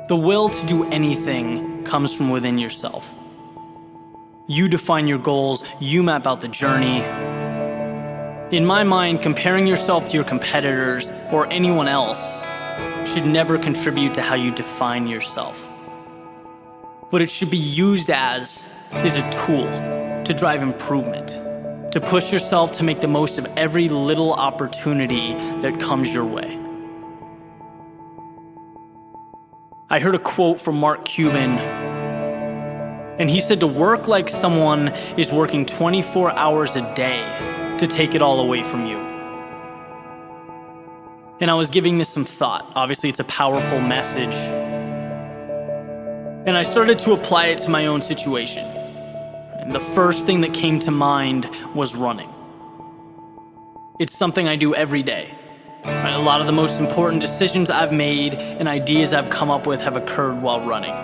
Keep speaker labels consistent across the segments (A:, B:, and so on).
A: The will to do anything comes from within yourself. You define your goals, you map out the journey. In my mind, comparing yourself to your competitors or anyone else should never contribute to how you define yourself. What it should be used as is a tool to drive improvement, to push yourself to make the most of every little opportunity that comes your way. I heard a quote from Mark Cuban, and he said to work like someone is working 24 hours a day to take it all away from you. And I was giving this some thought. Obviously, it's a powerful message. And I started to apply it to my own situation. And the first thing that came to mind was running. It's something I do every day. A lot of the most important decisions I've made and ideas I've come up with have occurred while running.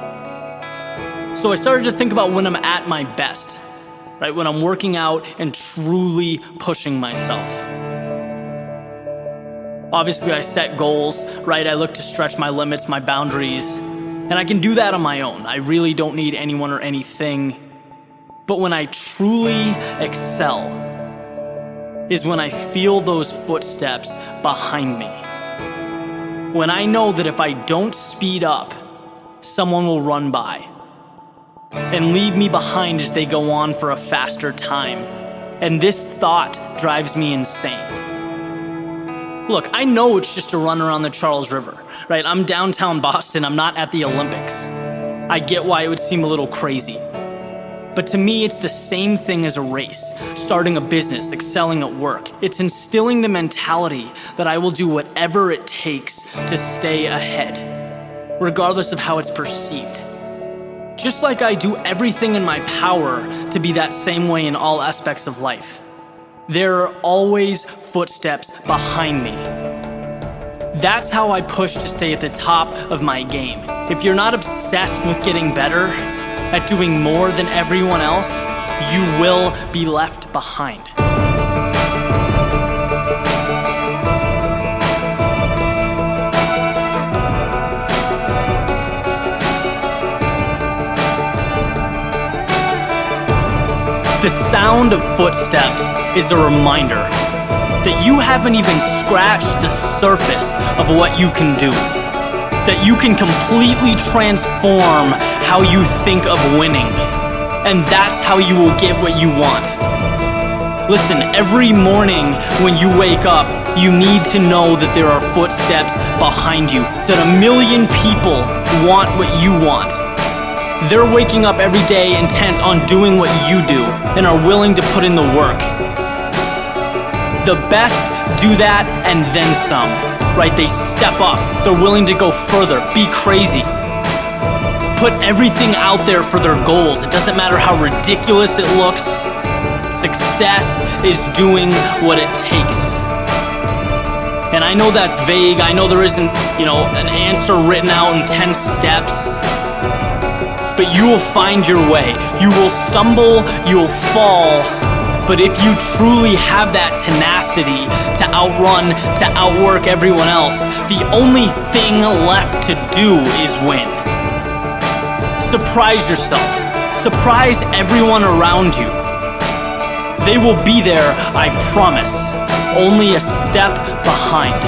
A: So I started to think about when I'm at my best, right? When I'm working out and truly pushing myself. Obviously, I set goals, right? I look to stretch my limits, my boundaries, and I can do that on my own. I really don't need anyone or anything. But when I truly excel is when I feel those footsteps behind me. When I know that if I don't speed up, someone will run by and leave me behind as they go on for a faster time. And this thought drives me insane. Look, I know it's just a run around the Charles River, right? I'm downtown Boston, I'm not at the Olympics. I get why it would seem a little crazy. But to me, it's the same thing as a race, starting a business, excelling at work. It's instilling the mentality that I will do whatever it takes to stay ahead, regardless of how it's perceived. Just like I do everything in my power to be that same way in all aspects of life. There are always footsteps behind me. That's how I push to stay at the top of my game. If you're not obsessed with getting better, at doing more than everyone else, you will be left behind. The sound of footsteps is a reminder that you haven't even scratched the surface of what you can do. That you can completely transform how you think of winning. And that's how you will get what you want. Listen, every morning when you wake up, you need to know that there are footsteps behind you, that a million people want what you want. They're waking up every day intent on doing what you do and are willing to put in the work. The best do that and then some. Right? They step up. They're willing to go further, be crazy. Put everything out there for their goals. It doesn't matter how ridiculous it looks. Success is doing what it takes. And I know that's vague. I know there isn't, an answer written out in 10 steps. But you will find your way. You will stumble, you will fall. But if you truly have that tenacity to outrun, to outwork everyone else, the only thing left to do is win. Surprise yourself. Surprise everyone around you. They will be there, I promise, only a step behind.